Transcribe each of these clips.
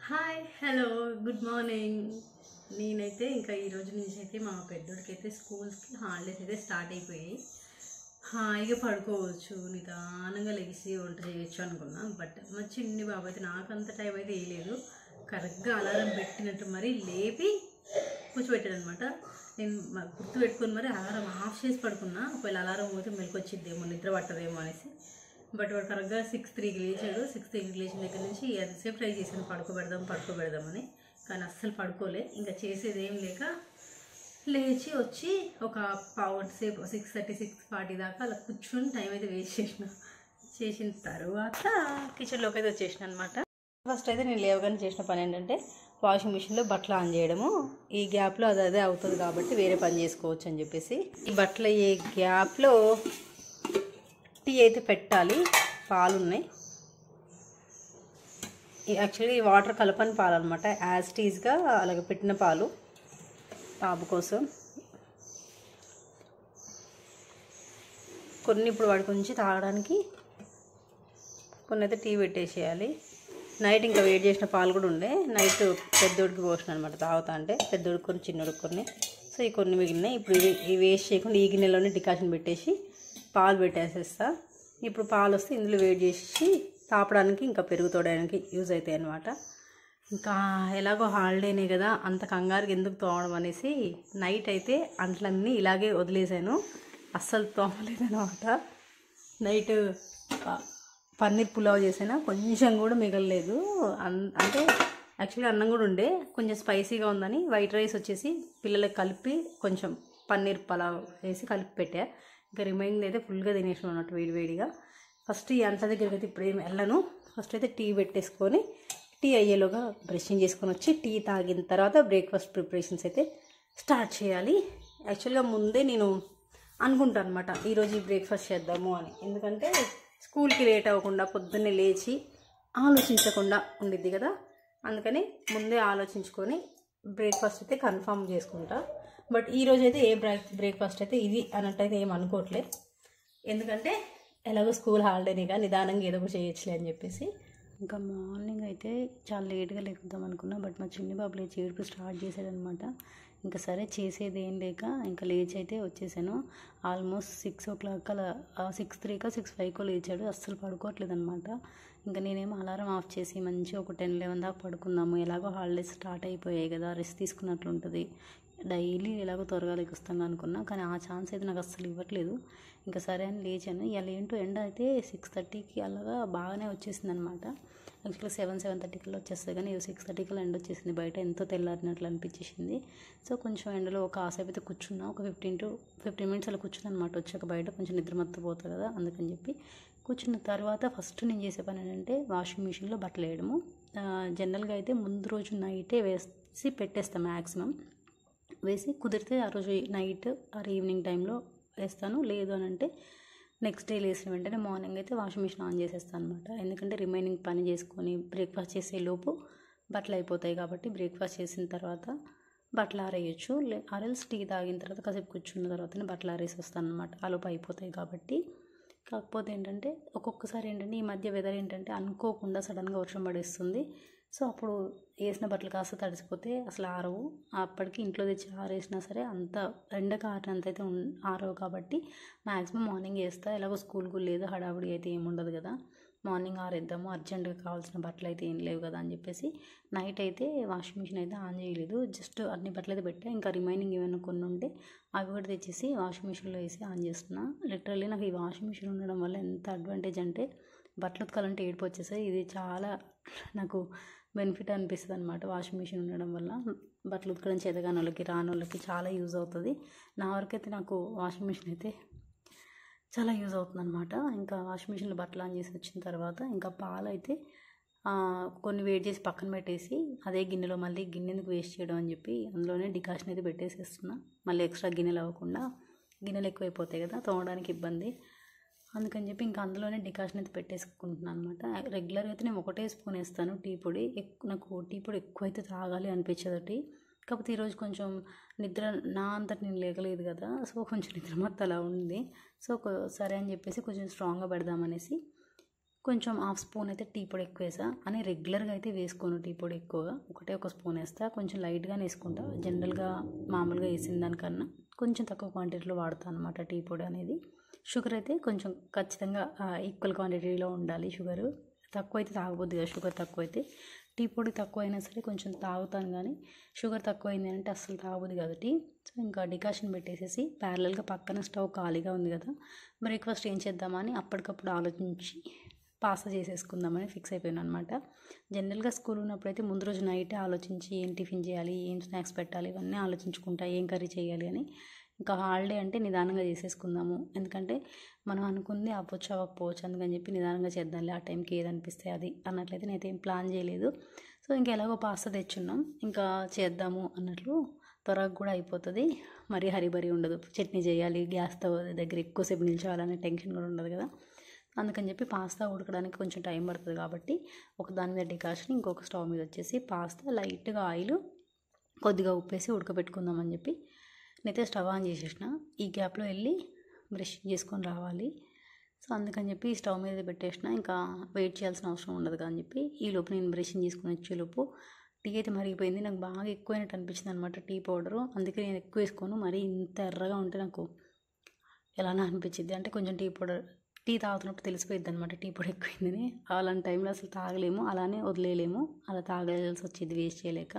Hi hello good morning. నేనైతే ఇంకా ఈ రోజు నుంచి అయితే మా పెద్దోడికైతే స్కూల్స్కి హాలిడేస్ అయితే స్టార్ట్ అయిపోయాయి. హాయిగా పడుకోవచ్చు, నిదానంగా లెగిసి వంట చేయొచ్చు అనుకున్నా. బట్ మా చిన్ని బాబు అయితే నాకంత టైం అయితే వేయలేదు. కరెక్ట్గా అలారం పెట్టినట్టు మరి లేపి కూర్చోబెట్టాడు అనమాట. నేను గుర్తు పెట్టుకుని మరి అలారం ఆఫ్ చేసి పడుకున్నా, ఒకవేళ అలారం పోతే మెలకు వచ్చిద్దేమో, నిద్ర పట్టదేమో అనేసి. బట్ వాడు కరెక్ట్గా 6:03కి లేచాడు. 6:03కి లేచిన దగ్గర నుంచి ఎంతసేపు ట్రై చేశాను పడుకోబెడదామని, కానీ అస్సలు పడుకోలే. ఇంకా చేసేది ఏం లేక లేచి వచ్చి ఒక పావు గంట సేపు 6:30 6:40 దాకా అలా కూర్చొని టైం అయితే వేస్ట్ చేసిన తర్వాత కిచెన్లోకి అయితే వచ్చేసిన అనమాట. ఫస్ట్ అయితే నేను లేవగానే చేసిన పని ఏంటంటే వాషింగ్ మిషన్లో బట్టలు ఆన్ చేయడము. ఈ గ్యాప్లో అదే అవుతుంది కాబట్టి వేరే పని చేసుకోవచ్చు అని చెప్పేసి ఈ బట్టలు ఈ గ్యాప్లో టీ అయితే పెట్టాలి. పాలు ఉన్నాయి, యాక్చువల్లీ వాటర్ కలపని పాలు అనమాట, యాజ్ టీజ్గా అలాగే పెట్టిన పాలు బాబు కోసం. కొన్ని ఇప్పుడు వాడి కొంచెం తాగడానికి, కొన్ని అయితే టీ పెట్టేసేయాలి. నైట్ ఇంకా వేడి చేసిన పాలు కూడా ఉండే, నైట్ పెద్దోడికి పోసిన అనమాట తాగుతా అంటే, పెద్దోడికి కొన్ని చిన్నోడికి కొన్ని. సో ఈ కొన్ని మిగిలినాయి. ఇప్పుడు ఇవి వేస్ట్ చేయకుండా ఈ గిన్నెలోనే డికాషన్ పెట్టేసి పాలు పెట్టేసేస్తా. ఇప్పుడు పాలు వస్తే ఇందులో వేడి చేసి తాపడానికి ఇంకా పెరుగు తోడడానికి యూజ్ అవుతాయి అన్నమాట. ఇంకా ఎలాగో హాలిడేనే కదా, అంత కంగారుకి ఎందుకు తోమడం అనేసి నైట్ అయితే అంట్లన్నీ ఇలాగే వదిలేసాను, అస్సలు తోమలేదన్నమాట. నైట్ పన్నీర్ పులావ్ చేసినా కొంచెం కూడా మిగలలేదు. అంటే యాక్చువల్లీ అన్నం కూడా ఉండే, కొంచెం స్పైసీగా ఉందని వైట్ రైస్ వచ్చేసి పిల్లలకి కలిపి కొంచెం పన్నీర్ పులావ్ వేసి కలిపి పెట్టా. ఇంకా రిమైనింగ్ అయితే ఫుల్గా తినేసాను అన్నట్టు వేడివేడిగా. ఫస్ట్ ఈ అంట్ల దగ్గరికి అయితే ఇప్పుడు ఏం వెళ్ళను. ఫస్ట్ అయితే టీ పెట్టేసుకొని టీ అయ్యేలోగా బ్రషింగ్ చేసుకొని వచ్చి టీ తాగిన తర్వాత బ్రేక్ఫాస్ట్ ప్రిపరేషన్స్ అయితే స్టార్ట్ చేయాలి. యాక్చువల్గా ముందే నేను అనుకుంటాను అనమాట ఈరోజు ఈ బ్రేక్ఫాస్ట్ చేద్దాము అని, ఎందుకంటే స్కూల్కి లేట్ అవ్వకుండా పొద్దున్నే లేచి ఆలోచించకుండా ఉండిద్ది కదా, అందుకని ముందే ఆలోచించుకొని బ్రేక్ఫాస్ట్ అయితే కన్ఫర్మ్ చేసుకుంటా. బట్ ఈరోజు అయితే ఏ బ్రేక్ఫాస్ట్ అయితే ఇది అన్నట్టయితే ఏం అనుకోవట్లేదు, ఎందుకంటే ఎలాగో స్కూల్ హాలిడేనిగా నిదానంగా ఏదో ఒకటి చేయొచ్చులే అని చెప్పేసి. ఇంకా మార్నింగ్ అయితే చాలా లేట్గా లేకుద్దాం అనుకున్నా, బట్ మా చిన్ని బాబు లేచి ఏడుపు స్టార్ట్ చేశాడనమాట. ఇంకా సరే చేసేది ఏం లేక ఇంకా లేచి అయితే వచ్చేసాను. ఆల్మోస్ట్ 6 o'clock అలా 6:03కో 6:05కో లేచాడు, అస్సలు పడుకోవట్లేదు అనమాట. ఇంకా నేనేమో అలారం ఆఫ్ చేసి మంచిగా ఒక 10-11 దాకా పడుకుందాము, ఎలాగో హాలిడేస్ స్టార్ట్ అయిపోయాయి కదా, రెస్ట్ తీసుకున్నట్లు ఉంటుంది, డైలీ ఎలాగో త్వరగా లెగుస్తాను అనుకున్నా. కానీ ఆ ఛాన్స్ అయితే నాకు అస్సలు ఇవ్వట్లేదు. ఇంకా సరే అని లేచాను. ఇలా ఏంటో ఎండ అయితే 6:30కి అలాగా బాగానే వచ్చేసింది అనమాట. యాక్చువల్గా 7-7:30 వచ్చేస్తుంది, కానీ 6:30 ఎండ వచ్చేసింది. బయట ఎంతో తెల్లారినట్లు అనిపించేసింది. సో కొంచెం ఎండలో ఒక కాసేపు అయితే కూర్చున్నా, ఒక 15 minutes అలా కూర్చున్నా అనమాట. వచ్చాక బయట కొంచెం నిద్ర మత్తుపోతుంది కదా, అందుకని చెప్పి కూర్చున్న తర్వాత ఫస్ట్ నేను చేసే పని ఏంటంటే వాషింగ్ మిషన్లో బట్టలు వేయడము. జనరల్గా అయితే ముందు రోజు నైటే వేసి పెట్టేస్తాను, మ్యాక్సిమం వేసి కుదిరితే ఆ రోజు నైట్ ఆర్ ఈవినింగ్ టైంలో వేస్తాను. లేదు అని అంటే నెక్స్ట్ డే లేసిన వెంటనే మార్నింగ్ అయితే వాషింగ్ మిషన్ ఆన్ చేసేస్తాను అనమాట. ఎందుకంటే రిమైనింగ్ పని చేసుకొని బ్రేక్ఫాస్ట్ చేసేలోపు బట్టలు అయిపోతాయి కాబట్టి, బ్రేక్ఫాస్ట్ చేసిన తర్వాత బట్టలు ఆరేయచ్చు. ఆరెల్స్ టీ తాగిన తర్వాత కాసేపు కూర్చున్న తర్వాతనే బట్టలు ఆరేసి వస్తాను అనమాట, ఆలోపు అయిపోతాయి కాబట్టి. కాకపోతే ఏంటంటే ఒక్కొక్కసారి ఏంటంటే ఈ మధ్య వెదర్ ఏంటంటే అనుకోకుండా సడన్గా వర్షం పడేస్తుంది. సో అప్పుడు వేసిన బట్టలు కాస్త తడిసిపోతే అసలు ఆరవు. అప్పటికి ఇంట్లో తెచ్చి ఆరేసినా సరే అంత ఎండకు ఆరినంత అయితే ఆరవు కాబట్టి మ్యాక్సిమం మార్నింగ్ వేస్తా. ఎలాగో స్కూల్కు లేదు, హడావుడి అయితే ఏముండదు కదా, మార్నింగ్ ఆరేద్దాము, అర్జెంటుగా కావాల్సిన బట్టలు అయితే ఏం లేవు కదా అని చెప్పేసి నైట్ అయితే వాషింగ్ మిషన్ అయితే ఆన్ చేయలేదు. జస్ట్ అన్ని బట్టలు అయితే పెట్టా. ఇంకా రిమైనింగ్ ఏమైనా కొన్ని ఉంటే అవి కూడా తెచ్చేసి వాషింగ్ మిషన్లో వేసి ఆన్ చేస్తున్నా. లిటరల్లీ నాకు ఈ వాషింగ్ మిషన్ ఉండడం వల్ల ఎంత అడ్వాంటేజ్ అంటే బట్టలు ఉతకాలంటే ఏడుపు వచ్చేసాయి. ఇది చాలా నాకు బెనిఫిట్ అనిపిస్తుంది అనమాట. వాషింగ్ మిషన్ ఉండడం వల్ల బట్టలు ఉతకడం చేతగాని వాళ్ళకి, రాని వాళ్ళకి చాలా యూజ్ అవుతుంది. నా వరకైతే నాకు వాషింగ్ మిషన్ అయితే చాలా యూజ్ అవుతుంది అనమాట. ఇంకా వాషింగ్ మిషన్లో బట్టలు ఆన్ చేసి వచ్చిన తర్వాత ఇంకా పాలు అయితే కొన్ని వేడి చేసి పక్కన పెట్టేసి అదే గిన్నెలో మళ్ళీ గిన్నె ఎందుకు వేస్ట్ చేయడం అని చెప్పి అందులోనే డికాషన్ అయితే పెట్టేసేస్తున్నా. మళ్ళీ ఎక్స్ట్రా గిన్నెలు అవ్వకుండా, గిన్నెలు ఎక్కువైపోతాయి కదా తోమడానికి ఇబ్బంది, అందుకని చెప్పి ఇంకా అందులోనే డికాషన్ అయితే పెట్టేసుకుంటున్నాను అనమాట. రెగ్యులర్గా అయితే నేను ఒకటే స్పూన్ వేస్తాను టీ పొడి. నాకు టీ పొడి ఎక్కువైతే తాగాలి అనిపించదు. కాకపోతే ఈరోజు కొంచెం నిద్ర నా అంతటి నేను లేకలేదు కదా, సో కొంచెం నిద్ర మొత్తం అలా ఉంది. సో సరే అని చెప్పేసి కొంచెం స్ట్రాంగ్గా పెడదామనేసి కొంచెం హాఫ్ స్పూన్ అయితే టీ పొడి ఎక్కువ వేసా. అని రెగ్యులర్గా అయితే వేసుకోను టీ పొడి ఎక్కువగా, ఒక స్పూన్ వేస్తా. కొంచెం లైట్గానే వేసుకుంటా, జనరల్గా మామూలుగా వేసిన దానికన్నా కొంచెం తక్కువ క్వాంటిటీలో వాడతాను అనమాట టీ పొడి అనేది. షుగర్ అయితే కొంచెం ఖచ్చితంగా ఈక్వల్ క్వాంటిటీలో ఉండాలి. షుగరు తక్కువ అయితే తాగబోద్ది కదా, షుగర్ తక్కువ అయితే. టీ పొడి తక్కువ అయినా సరే కొంచెం తాగుతాను, కానీ షుగర్ తక్కువ అయింది అంటే అస్సలు తాగబోద్ది కదా టీ. సో ఇంకా డికాషన్ పెట్టేసేసి ప్యారలల్గా పక్కన స్టవ్ ఖాళీగా ఉంది కదా, బ్రేక్ఫాస్ట్ ఏం చేద్దామని అప్పటికప్పుడు ఆలోచించి పాస్తా చేసేసుకుందామని ఫిక్స్ అయిపోయాను అనమాట. జనరల్గా స్కూల్ ఉన్నప్పుడైతే ముందు రోజు నైటే ఆలోచించి ఏం టిఫిన్ చేయాలి, ఏం స్నాక్స్ పెట్టాలి, ఇవన్నీ ఆలోచించుకుంటా, ఏం కర్రీ చేయాలి అని. ఇంకా హాలిడే అంటే నిదానంగా చేసేసుకుందాము, ఎందుకంటే మనం అనుకుంది అవ్వచ్చు అవ్వకపోవచ్చు, అందుకని చెప్పి నిదానంగా చేద్దాంలే, ఆ టైంకి ఏది అనిపిస్తే అది అన్నట్లయితే నేనైతే ఏం ప్లాన్ చేయలేదు. సో ఇంకా ఎలాగో పాస్తా తెచ్చున్నాం, ఇంకా చేద్దాము అన్నట్లు త్వరగా కూడా అయిపోతుంది, మరీ హరిబరి ఉండదు. చట్నీ చేయాలి, గ్యాస్ స్టవ్ దగ్గర ఎక్కువసేపు నిల్చోవాలనే టెన్షన్ కూడా ఉండదు కదా, అందుకని చెప్పి పాస్తా ఉడకడానికి కొంచెం టైం పడుతుంది కాబట్టి ఒక దాని మీద డికాషన్, ఇంకొక స్టవ్ మీద వచ్చేసి పాస్తా లైట్గా ఆయిల్ కొద్దిగా ఉప్పేసి ఉడకబెట్టుకుందామని చెప్పి నేనైతే స్టవ్ ఆన్ చేసేసిన. ఈ గ్యాప్లో వెళ్ళి బ్రష్ చేసుకొని రావాలి. సో అందుకని చెప్పి స్టవ్ మీద పెట్టేసిన, ఇంకా వెయిట్ చేయాల్సిన అవసరం ఉండదు అని చెప్పి ఈ లోపు నేను బ్రషింగ్ చేసుకుని వచ్చేలోపు టీ అయితే మరిగిపోయింది. నాకు బాగా ఎక్కువైనట్టు అనిపించింది అనమాట టీ పౌడరు, అందుకే నేను ఎక్కువ వేసుకోను. మరీ ఇంత ఎర్రగా ఉంటే నాకు ఎలానో అనిపించింది, అంటే కొంచెం టీ తాగుతున్నప్పుడు తెలిసిపోయింది అనమాట టీ పొడి ఎక్కువైందని. అలాంటి టైంలో అసలు తాగలేము, అలానే వదిలేయలేము, అలా తాగాల్సి వచ్చేది వేస్ట్ చేయలేక.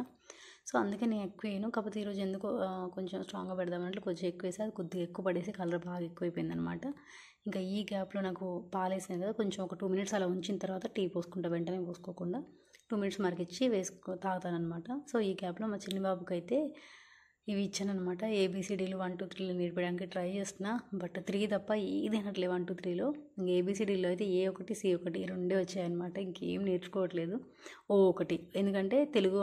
సో అందుకే నేను ఎక్కువ వేయను. కాకపోతే ఈరోజు ఎందుకో కొంచెం స్ట్రాంగ్గా పెడదామంటే కొంచెం ఎక్కువ వేసి అది కొద్దిగా ఎక్కువ పడేసి కలర్ బాగా ఎక్కువైపోయింది అనమాట. ఇంకా ఈ గ్యాప్లో నాకు పాలు వేసాను కదా, కొంచెం ఒక 2 minutes అలా ఉంచిన తర్వాత టీ పోసుకుంటా, వెంటనే పోసుకోకుండా 2 minutes మరిగిచ్చి తాగుతాను అనమాట. సో ఈ గ్యాప్లో మా చిన్న బాబుకి అయితే ఇవి ఇచ్చానమాట, ఏబిసిడీలు 1 2 3 నేర్పడానికి ట్రై చేస్తున్నా, బట్ 3 తప్ప ఏది అనట్లే 1 2 3లో. ఇంక ఏబిసిడీలో అయితే A1 C1 ఈ రెండే వచ్చాయన్నమాట, ఇంకేం నేర్చుకోవట్లేదు. ఒకటి ఎందుకంటే తెలుగు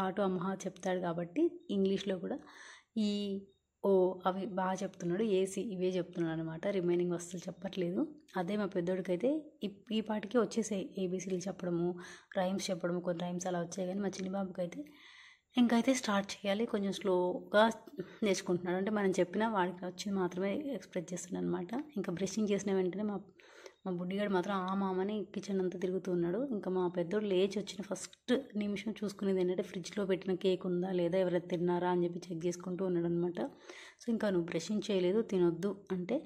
ఆటో అమ్మ చెప్తాడు కాబట్టి ఇంగ్లీష్లో కూడా ఈ ఓ అవి బాగా చెప్తున్నాడు, ఏసి ఇవే చెప్తున్నాడు అనమాట, రిమైనింగ్ వస్తువులు చెప్పట్లేదు. అదే మా పెద్దోడికైతే ఈ పాటికి వచ్చేసాయి ఏబిసిడీలు చెప్పడము, రైమ్స్ చెప్పడము, కొన్ని రైమ్స్ అలా వచ్చాయి. కానీ మా చిన్న బాబుకి అయితే ఇంకైతే స్టార్ట్ చేయాలి, కొంచెం స్లోగా నేర్చుకుంటున్నాడు. అంటే మనం చెప్పినా వాడికి వచ్చింది మాత్రమే ఎక్స్ప్రెస్ చేస్తున్నాడు అనమాట. ఇంకా బ్రషింగ్ చేసిన వెంటనే మా బుడ్డిగాడు మాత్రం ఆ మామని కిచెన్ అంతా తిరుగుతున్నాడు. ఇంకా మా పెద్దోడు లేచి వచ్చిన ఫస్ట్ నిమిషం చూసుకునేది ఏంటంటే ఫ్రిడ్జ్లో పెట్టిన కేక్ ఉందా లేదా, ఎవరైనా తిన్నారా అని చెప్పి చెక్ చేసుకుంటూ ఉన్నాడు అనమాట. సో ఇంకా నువ్వు బ్రషింగ్ చేయలేదు, తినొద్దు అంటే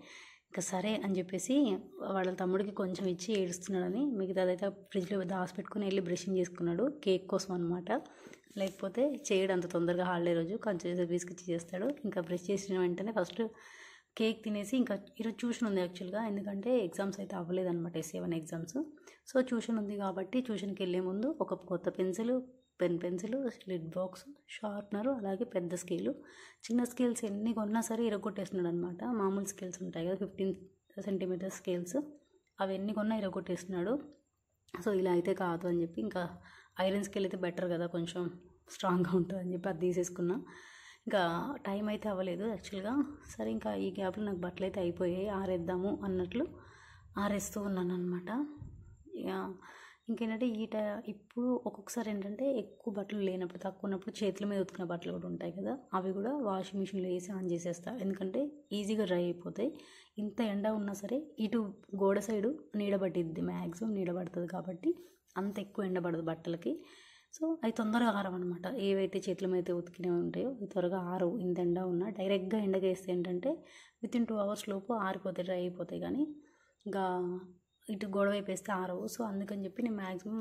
ఇంకా సరే అని చెప్పేసి వాళ్ళ తమ్ముడికి కొంచెం ఇచ్చి ఏడుస్తున్నాడని మిగతాదైతే ఫ్రిడ్జ్లో దాచిపెట్టుకుని వెళ్ళి బ్రషింగ్ చేసుకున్నాడు, కేక్ కోసం అనమాట. లేకపోతే చేయడు అంత తొందరగా, హాలిడే రోజు కొంచెం బిస్కెట్ చేస్తాడు. ఇంకా బ్రష్ చేసిన వెంటనే ఫస్ట్ కేక్ తినేసి, ఇంకా ఈరోజు ట్యూషన్ ఉంది యాక్చువల్గా, ఎందుకంటే ఎగ్జామ్స్ అయితే అవ్వలేదన్నమాట, S7 ఎగ్జామ్స్. సో ట్యూషన్ ఉంది కాబట్టి ట్యూషన్కి వెళ్ళే ముందు ఒక కొత్త పెన్సిల్, లిడ్ బాక్స్, షార్ప్నరు, అలాగే పెద్ద స్కేలు. చిన్న స్కేల్స్ ఎన్ని కొన్నా సరే ఇరగొట్టేస్తున్నాడు అనమాట. మామూలు స్కేల్స్ ఉంటాయి కదా 15 cm స్కేల్స్, అవి ఎన్ని కొన్నా ఇరగొట్టేస్తున్నాడు. సో ఇలా అయితే కాదు అని చెప్పి ఇంకా ఐరన్ స్కేల్ అయితే బెటర్ కదా, కొంచెం స్ట్రాంగ్గా ఉంటుంది అని చెప్పి అది తీసేసుకున్నా. ఇంకా టైం అయితే అవ్వలేదు యాక్చువల్గా. సరే ఇంకా ఈ గ్యాప్లో నాకు బట్టలు అయితే అయిపోయాయి, ఆరేద్దాము అన్నట్లు ఆరేస్తూ ఉన్నాను అనమాట. ఇంకేంటంటే ఇప్పుడు ఒక్కొక్కసారి ఏంటంటే ఎక్కువ బట్టలు లేనప్పుడు, తక్కువ ఉన్నప్పుడు చేతుల మీద ఉతుకునే బట్టలు కూడా ఉంటాయి కదా, అవి కూడా వాషింగ్ మిషన్లో వేసి ఆన్ చేసేస్తాను, ఎందుకంటే ఈజీగా డ్రై అయిపోతాయి. ఇంత ఎండ ఉన్నా సరే ఇటు గోడ సైడు నీడబట్టిద్ది, మ్యాక్సిమం నీడబడుతుంది కాబట్టి అంత ఎక్కువ ఎండబడదు బట్టలకి. సో అవి తొందరగా ఆరవన్నమాట, ఏవైతే చేతుల మీద ఉతికినవి ఉంటాయో అవి త్వరగా ఆరవు. ఇంత ఎండ ఉన్నా డైరెక్ట్గా ఎండగా వేస్తే ఏంటంటే వితిన్ 2 hours లోపు ఆరిపోతాయి, డ్రై అయిపోతాయి. కానీ ఇంకా ఇటు గొడవ వైపు వేస్తే ఆరవు. సో అందుకని చెప్పి నేను మ్యాక్సిమం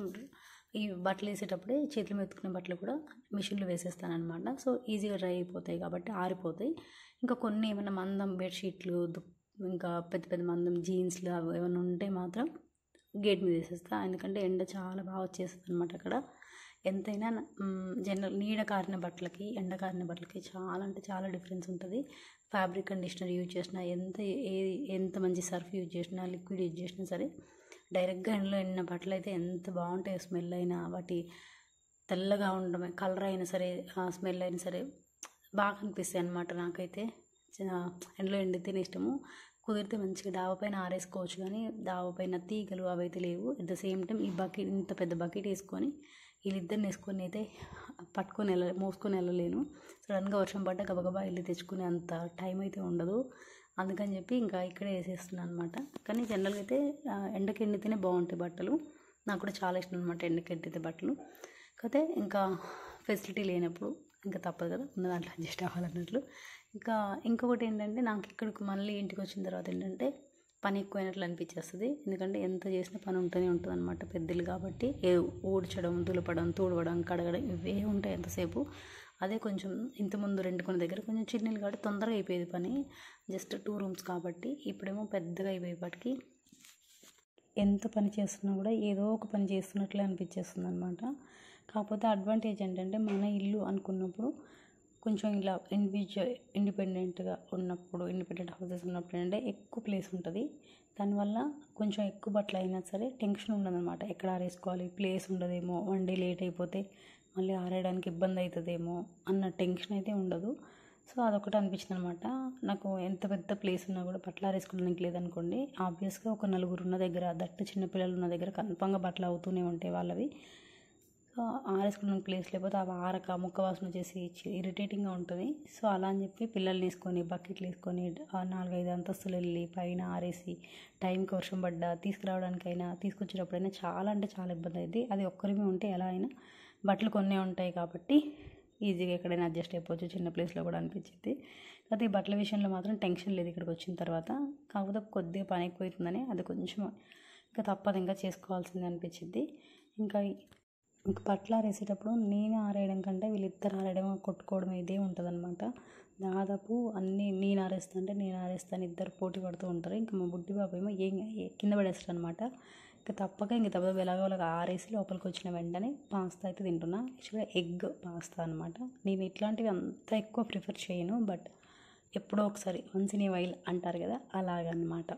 ఈ బట్టలు వేసేటప్పుడే చేతుల మీద ఉతుకునే బట్టలు కూడా మిషన్లో వేసేస్తానమాట. సో ఈజీగా డ్రై అయిపోతాయి కాబట్టి ఆరిపోతాయి. ఇంకా కొన్ని ఏమైనా మందం బెడ్షీట్లు, ఇంకా పెద్ద పెద్ద మందం జీన్స్లు అవి ఏమైనా ఉంటే మాత్రం గేట్ మీద వేసేస్తాను, ఎందుకంటే ఎండ చాలా బాగా వచ్చేస్తుంది అనమాట అక్కడ. ఎంతైనా జనరల్ నీడ కారిన బట్టలకి ఎండ కారిన బట్టలకి చాలా అంటే చాలా డిఫరెన్స్ ఉంటుంది. ఫ్యాబ్రిక్ కండిషనర్ యూజ్ చేసినా, ఎంత మంచి సర్ఫ్ యూజ్ చేసినా, లిక్విడ్ యూజ్ చేసినా సరే డైరెక్ట్గా ఎండలో ఎండిన బట్టలు అయితే ఎంత బాగుంటాయి, స్మెల్ అయినా, వాటి తెల్లగా ఉండడమే, కలర్ అయినా సరే, స్మెల్ అయినా సరే బాగా అనిపిస్తాయి అన్నమాట. నాకైతే ఎండలో ఎండితేనే ఇష్టము. కుదిరితే మంచిగా డాబా పైన ఆరేసుకోవచ్చు, కానీ డాబా పైన తీగలు అవైతే లేవు. అట్ ద సేమ్ టైం ఈ బకెట్, ఇంత పెద్ద బకెట్ వేసుకొని వీళ్ళిద్దరిని వేసుకొని అయితే మోసుకొని వెళ్ళలేను. సడన్గా వర్షం పడ్డా గబగబా వెళ్ళి తెచ్చుకునే అంత టైం అయితే ఉండదు. అందుకని చెప్పి ఇంకా ఇక్కడే వేసేస్తున్నాను అనమాట. కానీ జనరల్గా అయితే ఎండకి ఎండితేనే బాగుంటాయి బట్టలు. నాకు కూడా చాలా ఇష్టం అనమాట ఎండకి ఎండితే బట్టలు. కాకపోతే ఇంకా ఫెసిలిటీ లేనప్పుడు ఇంకా తప్పదు కదా, ఉన్న దాంట్లో అడ్జస్ట్ అవ్వాలన్నట్లు. ఇంకా ఇంకొకటి ఏంటంటే, నాకు ఇక్కడికి మళ్ళీ ఇంటికి వచ్చిన తర్వాత ఏంటంటే పని ఎక్కువైనట్లు అనిపించేస్తుంది. ఎందుకంటే ఎంత చేసినా పని ఉంటూనే ఉంటుంది అనమాట, పెద్దలు కాబట్టి. ఊడ్చడం, దులపడం, తూడవడం, కడగడం ఇవే ఉంటాయి ఎంతసేపు. అదే కొంచెం ఇంతకుముందు రెండుకున్న దగ్గర కొంచెం చిన్నలు కాబట్టి తొందరగా అయిపోయేది పని, జస్ట్ 2 రూమ్స్ కాబట్టి. ఇప్పుడేమో పెద్దగా అయిపోయేపటికి ఎంత పని చేస్తున్నా కూడా ఏదో ఒక పని చేస్తున్నట్లే అనిపించేస్తుంది అనమాట. కాకపోతే అడ్వాంటేజ్ ఏంటంటే, మన ఇల్లు అనుకున్నప్పుడు కొంచెం ఇలా ఇండిపెండెంట్గా ఉన్నప్పుడు, ఇండిపెండెంట్ హౌసెస్ ఉన్నప్పుడు ఏంటంటే ఎక్కువ ప్లేస్ ఉంటుంది. దానివల్ల కొంచెం ఎక్కువ బట్టలు అయినా సరే టెన్షన్ ఉండదన్నమాట. ఎక్కడ ఆరేసుకోవాలి, ప్లేస్ ఉండదేమో, వన్ డే లేట్ అయిపోతే మళ్ళీ ఆరేయడానికి ఇబ్బంది అవుతుందేమో అన్న టెన్షన్ అయితే ఉండదు. సో అదొకటి అనిపించింది అనమాట. నాకు ఎంత పెద్ద ప్లేస్ ఉన్నా కూడా బట్టలు ఆరేసుకోవడానికి లేదనుకోండి, ఆబ్వియస్గా ఒక 4 ఉన్న దగ్గర, దట్టు చిన్నపిల్లలు ఉన్న దగ్గర కన్ఫామ్గా బట్టలు అవుతూనే ఉంటాయి వాళ్ళవి. సో ఆరేసుకోవడానికి ప్లేస్ లేకపోతే అవి ఆరక ముక్క వాసన వచ్చేసి ఇరిటేటింగ్గా ఉంటుంది. సో అలా అని చెప్పి పిల్లల్ని వేసుకొని బకెట్లు వేసుకొని 4-5 అంతస్తులు వెళ్ళి పైన ఆరేసి టైంకి వర్షం పడ్డా తీసుకురావడానికైనా తీసుకొచ్చేటప్పుడైనా చాలా అంటే చాలా ఇబ్బంది అయింది. అది ఒక్కరిమే ఉంటే ఎలా అయినా, బట్టలు కొన్నే ఉంటాయి కాబట్టి ఈజీగా ఎక్కడైనా అడ్జస్ట్ అయిపోవచ్చు, చిన్న ప్లేస్లో కూడా అనిపించింది. కాకపోతే ఈ బట్టల విషయంలో మాత్రం టెన్షన్ లేదు ఇక్కడికి వచ్చిన తర్వాత. కాకపోతే కొద్దిగా పని ఎక్కువైతుందని అది కొంచెం ఇంకా తప్పదు, ఇంకా చేసుకోవాల్సిందే అనిపించింది. ఇంకా బట్టలు ఆరేసేటప్పుడు నేను ఆరేయడం కంటే వీళ్ళిద్దరు ఆరేయడం, కొట్టుకోవడం ఇదే ఉంటుంది అనమాట. దాదాపు అన్నీ నేను ఆరేస్తాను ఇద్దరు పోటీ పడుతూ ఉంటారు. ఇంకా మా బుడ్డి బాబు ఏమో కింద పడేస్తాడు అనమాట. ఇంకా తప్పక ఇంక దెబ్బ ఎలాగోలాగా ఆరేసి లోపలికి వచ్చిన వెంటనే పాస్తా అయితే తింటున్నా. యాక్చువల్గా ఎగ్ పాస్తా అనమాట. నేను ఇట్లాంటివి అంత ఎక్కువ ప్రిఫర్ చేయను, బట్ ఎప్పుడో ఒకసారి వన్స్ ఇన్ ఏ వైల్ అంటారు కదా, అలాగనమాట.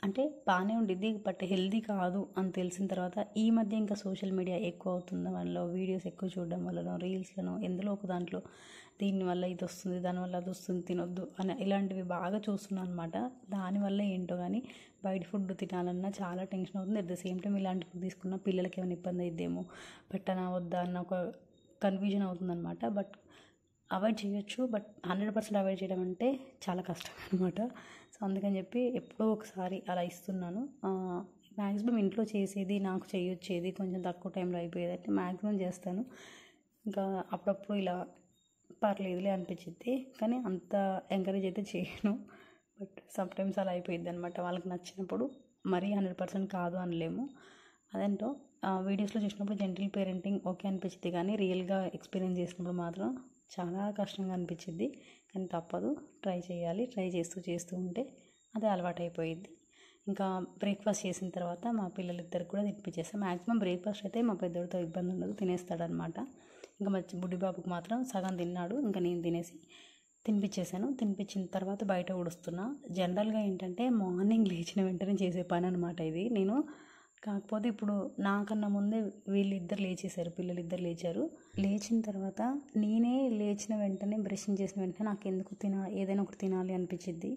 అంటే బాగానే ఉండిద్ది, బట్ హెల్దీ కాదు అని తెలిసిన తర్వాత ఈ మధ్య ఇంకా సోషల్ మీడియా ఎక్కువ అవుతుంది, వాళ్ళలో వీడియోస్ ఎక్కువ చూడడం వల్లనో, రీల్స్లను ఎందులో ఒక దాంట్లో దీనివల్ల ఇది వస్తుంది, దానివల్ల అది వస్తుంది, తినొద్దు అని ఇలాంటివి బాగా చూస్తున్నాను అనమాట. దానివల్ల ఏంటో కానీ బయట ఫుడ్ తినాలన్నా చాలా టెన్షన్ అవుతుంది. అట్ ద సేమ్ టైం ఇలాంటి ఫుడ్ తీసుకున్న పిల్లలకి ఏమైనా ఇబ్బంది అయిద్దేమో, పెట్టనా వద్దా అన్న ఒక కన్ఫ్యూజన్ అవుతుందన్నమాట. బట్ అవాయిడ్ చేయొచ్చు, బట్ 100% అవాయిడ్ చేయడం అంటే చాలా కష్టం అనమాట. సో అందుకని చెప్పి ఎప్పుడో ఒకసారి అలా ఇస్తున్నాను. మ్యాక్సిమం ఇంట్లో చేసేది, నాకు చేయొచ్చేది కొంచెం తక్కువ టైంలో అయిపోయేది అంటే మ్యాక్సిమం చేస్తాను. ఇంకా అప్పుడప్పుడు ఇలా పర్లేదులే అనిపించింది, కానీ అంత ఎంకరేజ్ అయితే చేయను. బట్ సమ్టైమ్స్ అలా అయిపోయింది అనమాట. వాళ్ళకి నచ్చినప్పుడు మరీ 100% కాదు అనలేము. అదేంటో వీడియోస్లో చూసినప్పుడు జెంటిల్ పేరెంటింగ్ ఓకే అనిపించింది, కానీ రియల్గా ఎక్స్పీరియన్స్ చేసినప్పుడు మాత్రం చాలా కష్టంగా అనిపించింది. కానీ తప్పదు, ట్రై చేయాలి. ట్రై చేస్తూ ఉంటే అదే అలవాటు అయిపోయింది. ఇంకా బ్రేక్ఫాస్ట్ చేసిన తర్వాత మా పిల్లలిద్దరికి కూడా తినిపించేస్తాను. మ్యాక్సిమం బ్రేక్ఫాస్ట్ అయితే మా పెద్దోడితో ఇబ్బంది ఉండదు, తినేస్తాడనమాట. ఇంకా మా బుడ్డి బాబుకి మాత్రం సగం తిన్నాడు, ఇంకా నేను తినేసి తినిపించేసాను. తినిపించిన తర్వాత బయట ఊడుస్తున్నా. జనరల్గా ఏంటంటే మార్నింగ్ లేచిన వెంటనే చేసే పని అనమాట ఇది. నేను కాకపోతే ఇప్పుడు నాకన్నా ముందే వీళ్ళిద్దరు లేచేశారు, పిల్లలిద్దరు లేచారు. లేచిన తర్వాత నేనే లేచిన వెంటనే బ్రషింగ్ చేసిన వెంటనే నాకు ఎందుకు ఏదైనా ఒకటి తినాలి అనిపించింది,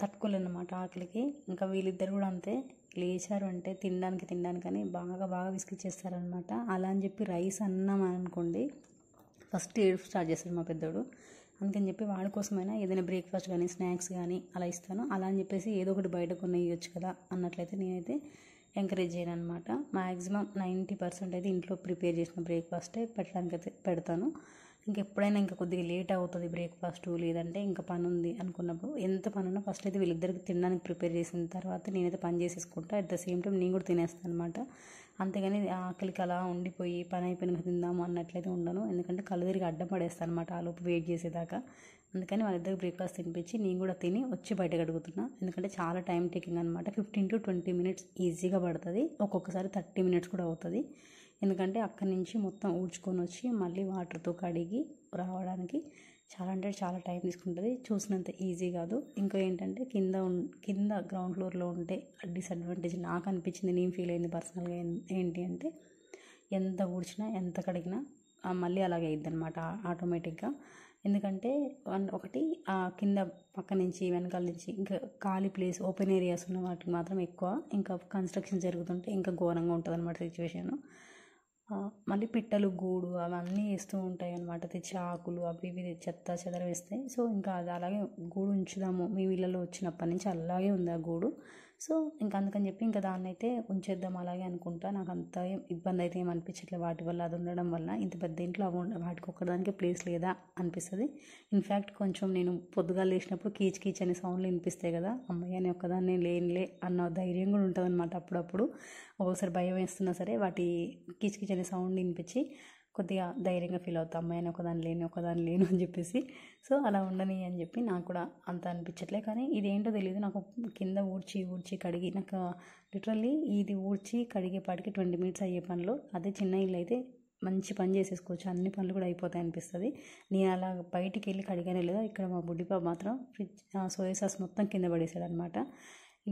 తట్టుకోలేనమాట ఆకలికి. ఇంకా వీళ్ళిద్దరు కూడా అంతే, లేచారు అంటే తినడానికని బాగా విసిగిచ్చేస్తారనమాట. అలా అని చెప్పి రైస్ అన్నం అనుకోండి ఫస్ట్ ఏడుపు స్టార్ట్ చేస్తాడు మా పెద్దోడు. అందుకని చెప్పి వాడి కోసమైనా ఏదైనా బ్రేక్ఫాస్ట్ కానీ స్నాక్స్ కానీ అలా ఇస్తాను. అలా అని చెప్పేసి ఏదో ఒకటి బయట కొన్ని ఇవ్వచ్చు కదా అన్నట్లయితే నేనైతే ఎంకరేజ్ చేయను అనమాట. మ్యాక్సిమం 90% అయితే ఇంట్లో ప్రిపేర్ చేసిన బ్రేక్ఫాస్టే పెట్టడానికి అయితే పెడతాను. ఇంకెప్పుడైనా ఇంకా కొద్దిగా లేట్ అవుతుంది బ్రేక్ఫాస్ట్, లేదంటే ఇంకా పని ఉంది అనుకున్నప్పుడు, ఎంత పని ఉన్నా ఫస్ట్ అయితే వీళ్ళిద్దరికి తినడానికి ప్రిపేర్ చేసిన తర్వాత నేనైతే పని చేసేసుకుంటా. అట్ ద సేమ్ టైం నేను కూడా తినేస్తాను అనమాట. అంతేగాని ఆకలికి అలా ఉండిపోయి పని అయిపోయినాక తిందాము అన్నట్లయితే ఉండను. ఎందుకంటే కళ్ళు తిరిగి అడ్డం పడేస్తాను అనమాట ఆ లోపు వెయిట్ చేసేదాకా. అందుకని వాళ్ళిద్దరికి బ్రేక్ఫాస్ట్ తినిపించి నేను కూడా తిని వచ్చి బయటకు అడుగుతున్నా. ఎందుకంటే చాలా టైం టేకింగ్ అనమాట. 15 to 20 minutes ఈజీగా పడుతుంది, ఒక్కొక్కసారి 30 minutes కూడా అవుతుంది. ఎందుకంటే అక్కడి నుంచి మొత్తం ఊడ్చుకొని వచ్చి మళ్ళీ వాటర్తో కడిగి రావడానికి చాలా అంటే చాలా టైం తీసుకుంటుంది. చూసినంత ఈజీ కాదు. ఇంకా ఏంటంటే కింద గ్రౌండ్ ఫ్లోర్లో ఉంటే డిసడ్వాంటేజ్ నాకు అనిపించింది, నేను ఫీల్ అయింది పర్సనల్గా ఏంటి అంటే, ఎంత ఊడ్చినా ఎంత కడిగినా మళ్ళీ అలాగే అయ్యిద్ది అనమాట ఆటోమేటిక్గా. ఎందుకంటే ఒకటి కింద పక్క నుంచి వెనకాల నుంచి ఇంకా ఖాళీ ప్లేస్ ఓపెన్ ఏరియాస్ ఉన్న వాటికి మాత్రం ఎక్కువ, ఇంకా కన్స్ట్రక్షన్ జరుగుతుంటే ఇంకా ఘోరంగా ఉంటుంది అనమాట సిచ్యువేషన్. మళ్ళీ పిట్టలు గూడు అవన్నీ వేస్తూ ఉంటాయి అన్నమాట. తెచ్చి ఆకులు అవి ఇవి చెత్త చెదర వేస్తాయి. సో ఇంకా అది అలాగే గూడు ఉంచుదాము, మీ వీళ్ళలో వచ్చినప్పటి నుంచి అలాగే ఉంది ఆ గూడు. సో ఇంకా అందుకని చెప్పి ఇంకా దాన్ని అయితే ఉంచేద్దాం అలాగే అనుకుంటా. నాకు అంత ఇబ్బంది అయితే ఏం అనిపించట్లేదు వాటి వల్ల. అది ఉండడం వల్ల ఇంత పెద్ద ఇంట్లో వాటికి ఒక్కదానికి ప్లేస్ లేదా అనిపిస్తుంది. ఇన్ఫ్యాక్ట్ కొంచెం నేను పొద్దుగాల లేచినప్పుడు కీచ్ కీచ్ అనే సౌండ్లు వినిపిస్తాయి కదా, అమ్మయ్య నేను ఒక్కదాన్ని లేనిలే అన్న ధైర్యం కూడా ఉంటుంది అనమాట. అప్పుడప్పుడు ఒక్కొక్కసారి భయం వేస్తున్నా సరే వాటి కీచ్ కీచ్ అనే సౌండ్ వినిపించి కొద్దిగా ధైర్యంగా ఫీల్ అవుతాం, అమ్మాయిని ఒకదాని లేను అని చెప్పేసి. సో అలా ఉండని అని చెప్పి నాకు కూడా అంత అనిపించట్లే. కానీ ఇదేంటో తెలియదు, నాకు కింద ఊడ్చి కడిగి నాకు లిటరల్లీ ఇది ఊడ్చి కడిగేపాటికి 20 minutes అయ్యే పనిలో, అదే చిన్న ఇల్లు అయితే మంచి పని చేసేసుకోవచ్చు, అన్ని పనులు కూడా అయిపోతాయి అనిపిస్తుంది. నేను అలా బయటికి వెళ్ళి కడిగానే లేదా. ఇక్కడ మా బుడ్డిపాప మాత్రం సోయా సాస్ మొత్తం కింద పడేసాడు అనమాట.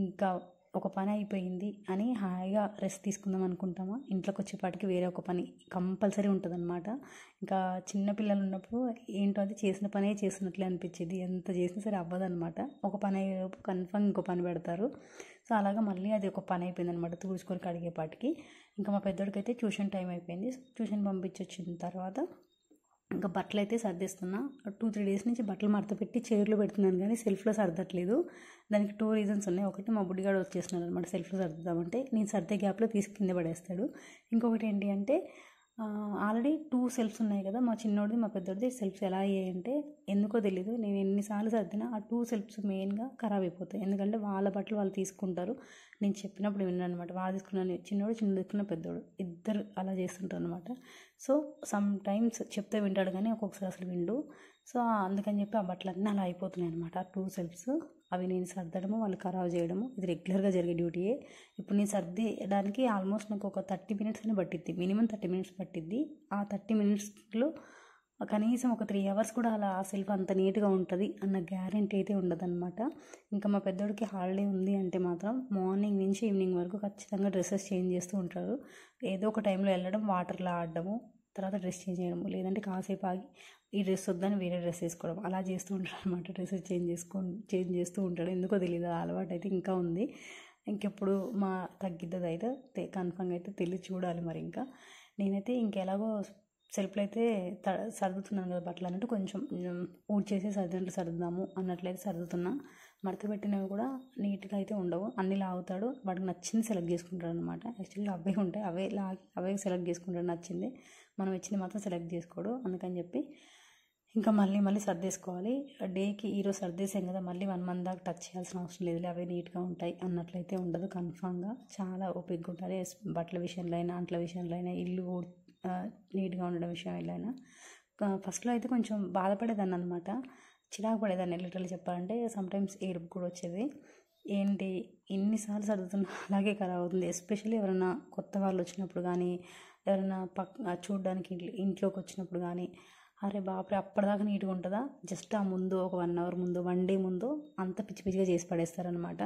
ఇంకా ఒక పని అయిపోయింది అని హాయిగా రెస్ట్ తీసుకుందాం అనుకుంటామా, ఇంట్లోకి వచ్చేపాటికి వేరే ఒక పని కంపల్సరీ ఉంటుంది అనమాట. ఇంకా చిన్నపిల్లలు ఉన్నప్పుడు ఏంటో అది చేసిన పనే చేస్తున్నట్లే అనిపించేది, ఎంత చేసినా సరే అవ్వదనమాట. ఒక పని అయ్యేలోపు కన్ఫర్మ్ ఇంకో పని పెడతారు. సో అలాగా మళ్ళీ అది ఒక పని అయిపోయింది అనమాట తుడుచుకొని కడిగేపాటికి. ఇంకా మా పెద్దోడికి అయితే ట్యూషన్ టైం అయిపోయింది. ట్యూషన్ పంపించి వచ్చిన తర్వాత ఇంకా బట్టలు అయితే సర్దిస్తున్నా. 2-3 days నుంచి బట్టలు మడత పెట్టి చైర్లో పెడుతున్నాను కానీ సెల్ఫ్లో సర్దట్లేదు. దానికి 2 reasons ఉన్నాయి. ఒకటి మా బుడ్డిగాడు వచ్చేస్తున్నాడు అనమాట సెల్ఫ్లో సర్దుదామంటే, నేను సర్దే గ్యాప్లో తీసి కింద పడేస్తాడు. ఇంకొకటి ఏంటి అంటే ఆల్రెడీ 2 సెల్ఫ్స్ ఉన్నాయి కదా, మా చిన్నోడిది మా పెద్దోడిది. సెల్ఫ్స్ ఎలా అయ్యాయంటే ఎందుకో తెలీదు, నేను ఎన్నిసార్లు సర్దినా ఆ 2 సెల్ఫ్స్ మెయిన్గా ఖరాబ్ అయిపోతాయి. ఎందుకంటే వాళ్ళ బట్టలు వాళ్ళు తీసుకుంటారు, నేను చెప్పినప్పుడు విన్నాను అనమాట. వాళ్ళు తీసుకున్నాను చిన్నోడు తీసుకున్న పెద్దోడు ఇద్దరు అలా చేస్తుంటారు అనమాట. సో సమ్ టైమ్స్ చెప్తే వింటాడు కానీ ఒక్కొక్కసారి అసలు విండు. సో అందుకని చెప్పి ఆ బట్టలు అన్నీ అలా అయిపోతున్నాయి అనమాట. ఆ 2 సెల్ఫ్స్ అవి నేను సర్దడము వాళ్ళు ఖరాబ్ చేయడము ఇది రెగ్యులర్గా జరిగే డ్యూటీయే. ఇప్పుడు నేను సర్దేయడానికి ఆల్మోస్ట్ నాకు ఒక 30 minutes అని పట్టిద్ది, మినిమం 30 minutes పట్టిద్ది. ఆ 30 minutesలో కనీసం ఒక 3 hours కూడా అలా ఆ సెల్ఫ్ అంత నీట్గా ఉంటుంది అన్న గ్యారెంటీ అయితే ఉండదన్నమాట. ఇంకా మా పెద్దోడికి హాలిడే ఉంది అంటే మాత్రం మార్నింగ్ నుంచి ఈవినింగ్ వరకు ఖచ్చితంగా డ్రెస్సెస్ చేంజ్ చేస్తూ ఉంటారు. ఏదో ఒక టైంలో వెళ్ళడం, వాటర్లో ఆడడము, తర్వాత డ్రెస్ చేంజ్ చేయడము, లేదంటే కాసేపు ఆగి ఈ డ్రెస్ వద్దని వేరే డ్రెస్ వేసుకోవడం, అలా చేస్తూ ఉంటాడు అనమాట. డ్రెస్సెస్ చేంజ్ చేస్తూ ఉంటాడు, ఎందుకో తెలియదు ఆ అలవాటు అయితే ఇంకా ఉంది. ఇంకెప్పుడు మా తగ్గిద్దది అయితే కన్ఫర్మ్గా అయితే తెలిసి చూడాలి మరి. ఇంకా నేనైతే ఇంకెలాగో సెల్ఫ్లో అయితే సర్దుతున్నాను కదా బట్టలు అన్నట్టు కొంచెం ఊడ్చేసి సర్దుదాము అన్నట్లయితే సర్దుతున్నా. మడత పెట్టినవి కూడా నీట్గా అయితే ఉండవు, అన్నీ లాగుతాడు, వాడికి నచ్చింది సెలెక్ట్ చేసుకుంటాడు అనమాట. యాక్చువల్లీ అవే ఉంటాయి, అవే సెలెక్ట్ చేసుకుంటాడు నచ్చింది, మనం ఇచ్చింది మాత్రం సెలెక్ట్ చేసుకోడు. అందుకని చెప్పి ఇంకా మళ్ళీ సర్దేసుకోవాలి. డేకి ఈరోజు సర్దేసాం కదా, మళ్ళీ 1 month దాకా టచ్ చేయాల్సిన అవసరం లేదు, అవే నీట్గా ఉంటాయి అన్నట్లయితే ఉండదు. కన్ఫామ్గా చాలా ఓపికగా ఉంటుంది బట్టల విషయంలో అయినా, అంట్ల విషయంలో అయినా, ఇల్లు నీట్గా ఉండడం విషయంలో అయినా. ఫస్ట్లో అయితే కొంచెం బాధపడేదాన్ని అనమాట, చిరాకు పడేదాన్ని లిటరల్లీ చెప్పాలంటే. సమ్టైమ్స్ ఏడుపు కూడా వచ్చేది, ఏంటి ఇన్నిసార్లు సర్దుతున్నా అలాగే ఖరాబ్ అవుతుంది. ఎస్పెషల్లీ ఎవరైనా కొత్త వాళ్ళు వచ్చినప్పుడు కానీ, ఎవరైనా చూడడానికి ఇంట్లోకి వచ్చినప్పుడు కానీ, అరే బాప్రే అప్పటిదాకా నీట్గా ఉంటుందా, జస్ట్ ఆ ముందు ఒక 1 hour ముందు 1 day ముందు అంత పిచ్చిగా చేసి పడేస్తారనమాట.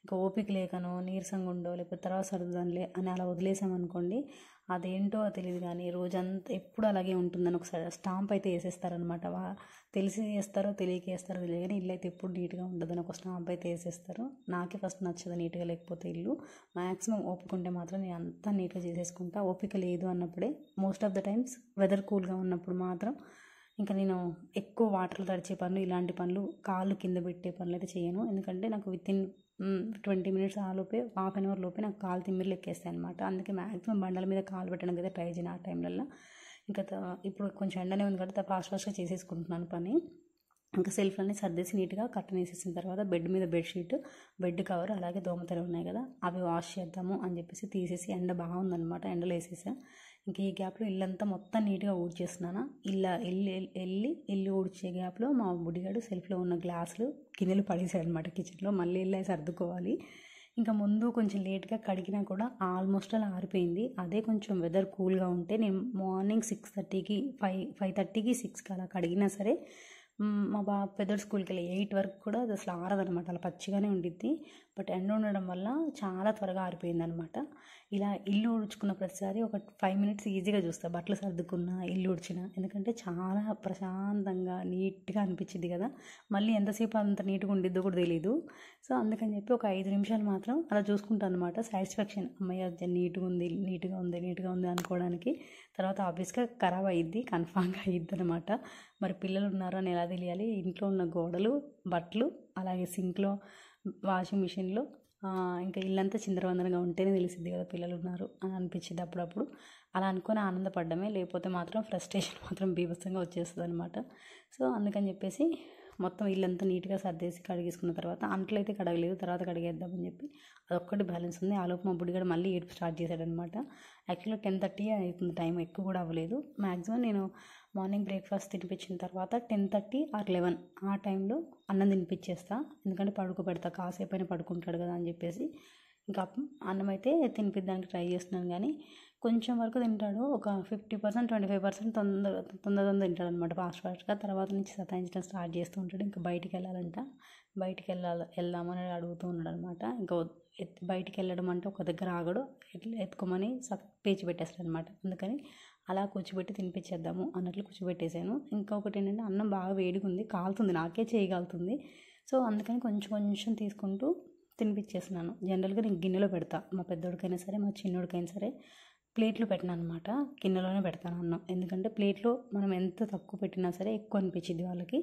ఇంకా ఓపిక లేకనో నీరసంగా ఉండో లేకపోతే తర్వాత సర్దుదానిలే అని అలా వదిలేసామనుకోండి, అదేంటో తెలియదు కానీ రోజంతా ఎప్పుడు అలాగే ఉంటుందని ఒకసారి స్టాంప్ అయితే వేసేస్తారనమాట. తెలిసి వేస్తారో తెలియక వేస్తారో తెలియదు కానీ ఇల్లు అయితే ఎప్పుడు నీట్గా ఉండదని ఒక స్టాంప్ అయితే వేసేస్తారు. నాకే ఫస్ట్ నచ్చదు నీట్గా లేకపోతే ఇల్లు. మ్యాక్సిమం ఓపిక ఉంటే మాత్రం నేను అంతా నీట్గా చేసేసుకుంటా. ఓపిక లేదు అన్నప్పుడే, most of the times weather కూల్గా ఉన్నప్పుడు మాత్రం ఇంకా నేను ఎక్కువ వాటర్లో తడిచే పనులు, ఇలాంటి పనులు, కాళ్ళు కింద పెట్టే పనులు అయితే చేయను. ఎందుకంటే నాకు వితిన్ 20 minutes ఆలోపే, 1/2 hour లోపే నాకు కాలు తిమ్మిర్లు ఎక్కేస్తాయి అనమాట. అందుకే మ్యాక్సిమం బండల మీద కాలు పెట్టడానికి అయితే ట్రై చేయను ఆ టైంలలో. ఇంకా ఇప్పుడు కొంచెం ఎండనే ఉంది కాబట్టి ఫాస్ట్గా చేసేసుకుంటున్నాను పని. ఇంకా సెల్ఫ్లన్నీ సర్దేసి నీట్గా కట్టన్ వేసేసిన తర్వాత బెడ్ మీద బెడ్షీట్, బెడ్ కవర్, అలాగే దోమతెర ఉన్నాయి కదా అవి వాష్ చేద్దాము అని చెప్పేసి తీసేసి, ఎండ బాగుందనమాట ఎండలో వేసేసా. ఇంక ఈ గ్యాప్లో ఇల్లంతా మొత్తం నీట్గా ఊడ్చేస్తున్నాను. ఇల్లు ఊడ్చే గ్యాప్లో మా బుడ్డిగాడు సెల్ఫ్లో ఉన్న గ్లాసులు గిన్నెలు పడేసాడు అనమాట కిచెన్లో. మళ్ళీ వెళ్ళి సర్దుకోవాలి. ఇంకా ముందు కొంచెం లేట్గా కడిగినా కూడా ఆల్మోస్ట్ అలా ఆరిపోయింది. అదే కొంచెం వెదర్ కూల్గా ఉంటే నేను మార్నింగ్ 6:30కి 5:30కి 6కి అలా కడిగినా సరే మా పెద్దోడు స్కూల్కి వెళ్ళి 8 వరకు కూడా అది అసలు ఆరదనమాట, అలా పచ్చిగానే ఉండిద్ది. బట్ ఎండ ఉండడం వల్ల చాలా త్వరగా ఆరిపోయిందనమాట. ఇలా ఇల్లు ఊడ్చుకున్న ప్రతిసారి ఒక 5 మినిట్స్ ఈజీగా చూస్తా, బట్టలు సర్దుకున్న ఇల్లు ఊడ్చిన. ఎందుకంటే చాలా ప్రశాంతంగా నీట్గా అనిపించింది కదా. మళ్ళీ ఎంతసేపు అంత నీట్గా ఉండిద్దో కూడా తెలీదు. సో అందుకని చెప్పి ఒక 5 నిమిషాలు మాత్రం అలా చూసుకుంటాను అనమాట. సాటిస్ఫాక్షన్, అమ్మయ్య నీట్గా ఉంది అనుకోవడానికి. తర్వాత ఆబ్వియస్గా ఖరాబ్ అయ్యిద్ది, కన్ఫామ్గా అయ్యిద్ది అనమాట. మరి పిల్లలు ఉన్నారు అని ఎలా తెలియాలి? ఇంట్లో ఉన్న గోడలు, బట్టలు, అలాగే సింక్లో, వాషింగ్ మిషన్లో, ఇంకా ఇల్లంతా చిందరవందరగా ఉంటేనే తెలిసిద్ది కదా పిల్లలు ఉన్నారు అని అనిపించింది అప్పుడప్పుడు. అలా అనుకొని ఆనందపడ్డమే, లేకపోతే మాత్రం ఫ్రస్ట్రేషన్ మాత్రం బీభత్సంగా వచ్చేస్తుంది అనమాట. సో అందుకని చెప్పేసి మొత్తం ఇల్లంతా నీట్గా సర్దేసి కడిగేసుకున్న తర్వాత, అంట్లు అయితే కడగలేదు, తర్వాత కడిగేద్దామని చెప్పి అదొక్కటి బ్యాలెన్స్ ఉంది. ఆలోపు మా బుడ్డిగాడు మళ్ళీ ఏడుపు స్టార్ట్ చేశాడనమాట. యాక్చువల్గా 10:30 అవుతుంది, టైం ఎక్కువ కూడా అవ్వలేదు. మ్యాక్సిమం నేను మార్నింగ్ బ్రేక్ఫాస్ట్ తినిపించిన తర్వాత 10:30 ఆర్ 11 ఆ టైంలో అన్నం తినిపించేస్తా. ఎందుకంటే పడుకోబెడతా, కాసేపు అయినా పడుకుంటాడు కదా అని చెప్పేసి. ఇంకా అన్నం అయితే తినిపించడానికి ట్రై చేస్తున్నాను, కానీ కొంచెం వరకు తింటాడు. ఒక 50%, 25% తొందర తింటాడు అనమాట, ఫాస్ట్గా. తర్వాత నుంచి సతాయించడం స్టార్ట్ చేస్తూ ఉంటాడు. ఇంకా బయటికి వెళ్ళాలంట, వెళ్దామని అడుగుతూ ఉన్నాడు అనమాట. ఇంకా బయటికి వెళ్ళడం అంటే ఒక దగ్గర ఆగడు, ఎత్తుకోమని పేచి పెట్టేస్తాడు అనమాట. అందుకని అలా కూర్చోబెట్టి తినిపించేద్దాము అన్నట్లు కూర్చోబెట్టేసాను. ఇంకొకటి ఏంటంటే అన్నం బాగా వేడిగా ఉంది, కాలుతుంది, నాకే చేయగలుగుతుంది. సో అందుకని కొంచెం తీసుకుంటూ తినిపించేస్తున్నాను. జనరల్గా నేను గిన్నెలో పెడతా, మా పెద్దోడికైనా సరే మా చిన్నోడికైనా సరే ప్లేట్లో పెట్టినా అనమాట, గిన్నెలోనే పెడతాను అన్నం. ఎందుకంటే ప్లేట్లో మనం ఎంత తక్కువ పెట్టినా సరే ఎక్కువ అనిపించింది, వాళ్ళకి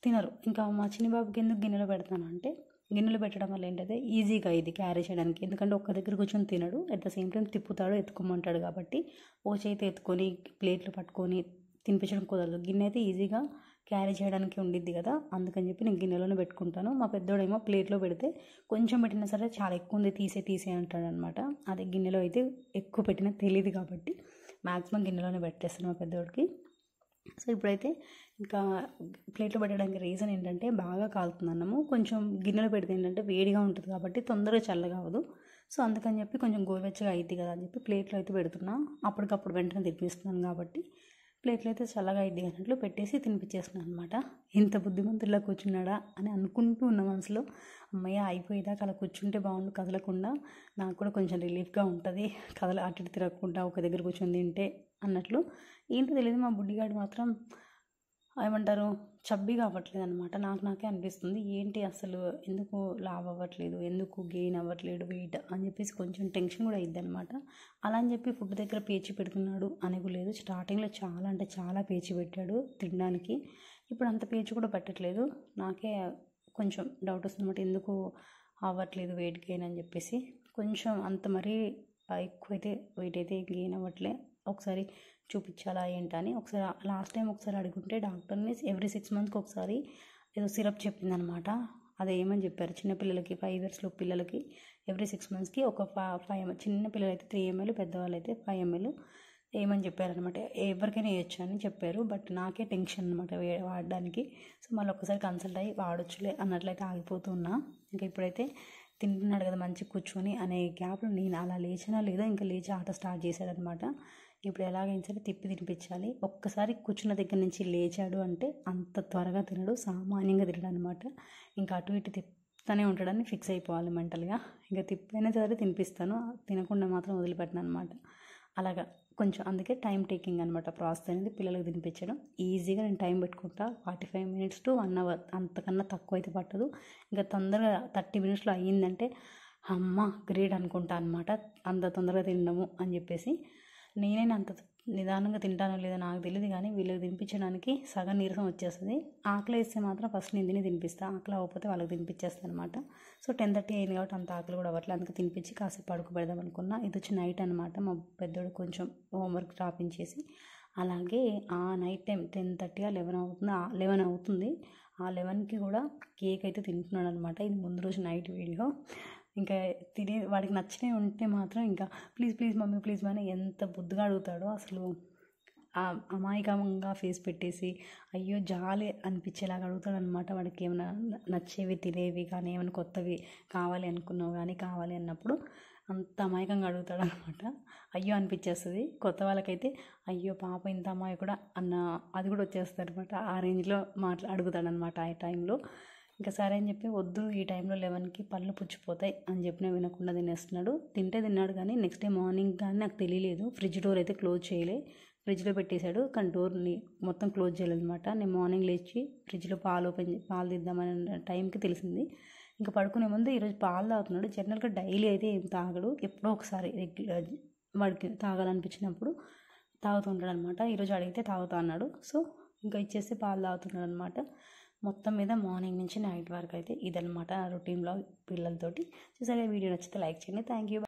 తినరు. ఇంకా మా చిన్న బాబుకి ఎందుకు గిన్నెలో పెడతాను అంటే, గిన్నెలో పెట్టడం వల్ల ఏంటంటే ఈజీగా ఇది క్యారీ చేయడానికి. ఎందుకంటే ఒక్క దగ్గర కూర్చొని తినడు, అట్ ద సేమ్ టైం తిప్పుతాడు, ఎత్తుకోమంటాడు. కాబట్టి ఓ చేతి ఎత్తుకొని ప్లేట్లు పట్టుకొని తినిపించడం కుదరదు. గిన్నె అయితే ఈజీగా క్యారీ చేయడానికి ఉండిద్ది కదా, అందుకని చెప్పి నేను గిన్నెలోనే పెట్టుకుంటాను. మా పెద్దోడేమో ప్లేట్లో పెడితే కొంచెం పెట్టినా సరే చాలా ఎక్కువ ఉంది, తీసే అంటాడు అనమాట. అదే గిన్నెలో అయితే ఎక్కువ పెట్టినా తెలియదు కాబట్టి మ్యాక్సిమం గిన్నెలోనే పెట్టేస్తాను మా పెద్దోడికి. సో ఇప్పుడైతే ఇంకా ప్లేట్లో పెట్టడానికి రీజన్ ఏంటంటే, బాగా కాలుతుంది అన్నము. కొంచెం గిన్నెలో పెడితే ఏంటంటే వేడిగా ఉంటుంది కాబట్టి తొందరగా చల్లగా అవ్వదు. సో అందుకని చెప్పి కొంచెం గోరువెచ్చగా అయింది కదా అని చెప్పి ప్లేట్లో అయితే పెడుతున్నా. అప్పటికప్పుడు వెంటనే తినిపిస్తున్నాను కాబట్టి ప్లేట్లో అయితే చల్లగా అయింది అన్నట్లు పెట్టేసి తినిపించేస్తున్నాను అనమాట. ఇంత బుద్ధిమంతుడిలా కూర్చున్నాడా అని అనుకుంటూ ఉన్న మనసులో, అమ్మయ్య అయిపోయేదాకా అలా కూర్చుంటే బాగుండు, కదలకుండా, నాకు కూడా కొంచెం రిలీఫ్గా ఉంటుంది, అటు ఇటు తిరగకుండా ఒక దగ్గర కూర్చొని తింటే అన్నట్లు. ఏంటో తెలియదు, మా బుడ్డిగాడు మాత్రం ఏమంటారు చబ్బీగా అవ్వట్లేదు అనమాట. నాకే అనిపిస్తుంది, ఏంటి అసలు ఎందుకు లావ్ అవ్వట్లేదు, ఎందుకు గెయిన్ అవ్వట్లేదు వెయిట్ అని చెప్పేసి కొంచెం టెన్షన్ కూడా అయ్యిద్ది అనమాట. అలా అని చెప్పి ఫుడ్ దగ్గర పేచి పెడుతున్నాడు అనేది లేదు. స్టార్టింగ్లో చాలా అంటే చాలా పేచి పెట్టాడు తినడానికి, ఇప్పుడు అంత పేచి కూడా పెట్టట్లేదు. నాకే కొంచెం డౌట్ వస్తుంది అనమాట, ఎందుకు అవ్వట్లేదు వెయిట్ గెయిన్ అని చెప్పేసి. కొంచెం అంత మరీ ఎక్కువైతే వెయిట్ అయితే గెయిన్ అవ్వట్లే, ఒకసారి చూపించాలా ఏంటని ఒకసారి లాస్ట్ టైం ఒకసారి అడుగుంటే డాక్టర్ని ఎవ్రీ 6 మంత్స్కి ఒకసారి ఏదో సిరప్ చెప్పిందనమాట. అదే ఏమని చెప్పారు, చిన్నపిల్లలకి 5 years పిల్లలకి ఎవ్రీ 6 మంత్స్కి ఒక 5 ml, చిన్న పిల్లలు అయితే 3 ml, పెద్దవాళ్ళు అయితే 5 ml ఏమని చెప్పారనమాట. ఎవరికైనా వేయచ్చు అని చెప్పారు, బట్ నాకే టెన్షన్ అనమాట వాడడానికి. సో మళ్ళీ ఒకసారి కన్సల్ట్ అయ్యి వాడొచ్చులే అన్నట్లయితే ఆగిపోతున్నా. ఇంకా ఇప్పుడైతే తింటున్నాడు కదా మంచి కూర్చొని అనే గ్యాప్లో నేను అలా లేచినా లేదో ఇంకా లేచి ఆట స్టార్ట్ చేశాడనమాట. ఇప్పుడు ఎలాగైనా సరే తిప్పి తినిపించాలి. ఒక్కసారి కూర్చున్న దగ్గర నుంచి లేచాడు అంటే అంత త్వరగా తినడు, సామాన్యంగా తినడు అనమాట. ఇంకా అటు ఇటు తిప్పుతూనే ఉంటాడని ఫిక్స్ అయిపోవాలి మెంటల్గా. ఇంకా తిప్పైనా సరే తినిపిస్తాను, తినకుండా మాత్రం వదిలిపెట్టను అనమాట. అలాగా కొంచెం అందుకే టైం టేకింగ్ అనమాట ప్రాసెస్ అనేది పిల్లలకు తినిపించడం. ఈజీగా నేను టైం పెట్టుకుంటా, 45 minutes to 1 hour, అంతకన్నా తక్కువ అయితే పట్టదు. ఇంకా తొందరగా 30 minutesలో అయ్యిందంటే అమ్మ గ్రేట్ అనుకుంటా అనమాట, అంత తొందరగా తినడము అని చెప్పేసి. నేనైనా అంత నిదానంగా తింటానో లేదో నాకు తెలియదు, కానీ వీళ్ళకి తినిపించడానికి సగం నీరసం వచ్చేస్తుంది. ఆకలి వేస్తే మాత్రం ఫస్ట్ నేను తినిపిస్తాను, ఆకలి అవ్వకపోతే వాళ్ళకి తినిపించేస్తాను అనమాట. సో 10:30 అయింది కాబట్టి అంత ఆకలి కూడా అవ్వట్లేదు, అందుకే తినిపించి కాసేపు పడుకోబెడదాం అనుకున్నా. ఇది వచ్చి నైట్ అనమాట, మా పెద్దోడు కొంచెం హోంవర్క్ రాపించేసి. అలాగే ఆ నైట్ టైం 10:30 11 అవుతుంది. ఆ 11కి కూడా కేక్ అయితే తింటున్నాడు అనమాట. ఇది ముందు రోజు నైట్ వీడియో. ఇంకా వాడికి నచ్చినవి ఉంటే మాత్రం ఇంకా ప్లీజ్ మమ్మీ ప్లీజ్ అని ఎంత బుద్ధిగా అడుగుతాడో అసలు. అమాయకంగా ఫేస్ పెట్టేసి అయ్యో జాలి అనిపించేలాగా అడుగుతాడు అనమాట. వాడికి ఏమైనా నచ్చేవి తినేవి కానీ ఏమైనా కొత్తవి కావాలి అనుకున్నావు కానీ కావాలి అన్నప్పుడు అంత అమాయకంగా అడుగుతాడు అనమాట. అయ్యో అనిపించేస్తుంది. కొత్త వాళ్ళకైతే అయ్యో పాప ఇంత అమ్మాయి కూడా అన్న అది కూడా వచ్చేస్తుంది అనమాట. ఆ రేంజ్లో అడుగుతాడనమాట ఆ టైంలో. ఇంకా సరే అని చెప్పి వద్దు ఈ టైంలో 11కి పళ్ళు పుచ్చిపోతాయి అని చెప్పినా వినకుండా తినేస్తున్నాడు. తిన్నాడు కానీ నెక్స్ట్ డే మార్నింగ్ కానీ నాకు తెలియలేదు. ఫ్రిడ్జ్ డోర్ అయితే క్లోజ్ చేయలే, ఫ్రిడ్జ్లో పెట్టేశాడు కానీ డోర్ని మొత్తం క్లోజ్ చేయలేదన్నమాట. నేను మార్నింగ్ లేచి ఫ్రిడ్జ్లో పాలు తీద్దామని టైంకి తెలిసింది. ఇంకా పడుకునే ముందు ఈరోజు పాలు తాగుతున్నాడు. జనరల్గా డైలీ అయితే ఏం తాగడు, ఎప్పుడో ఒకసారి వాడికి తాగాలనిపించినప్పుడు తాగుతుంటాడు అనమాట. ఈరోజు అడిగితే తాగుతా అన్నాడు. సో ఇంకా ఇచ్చేసి పాలు తాగుతున్నాడు అనమాట. మొత్తం మీద మార్నింగ్ నుంచి నైట్ వరకు అయితే ఇదనమాట రొటీన్ బ్లాగ్ పిల్లలతోటి. చూసారా, వీడియో నచ్చితే లైక్ చేయండి. Thank you.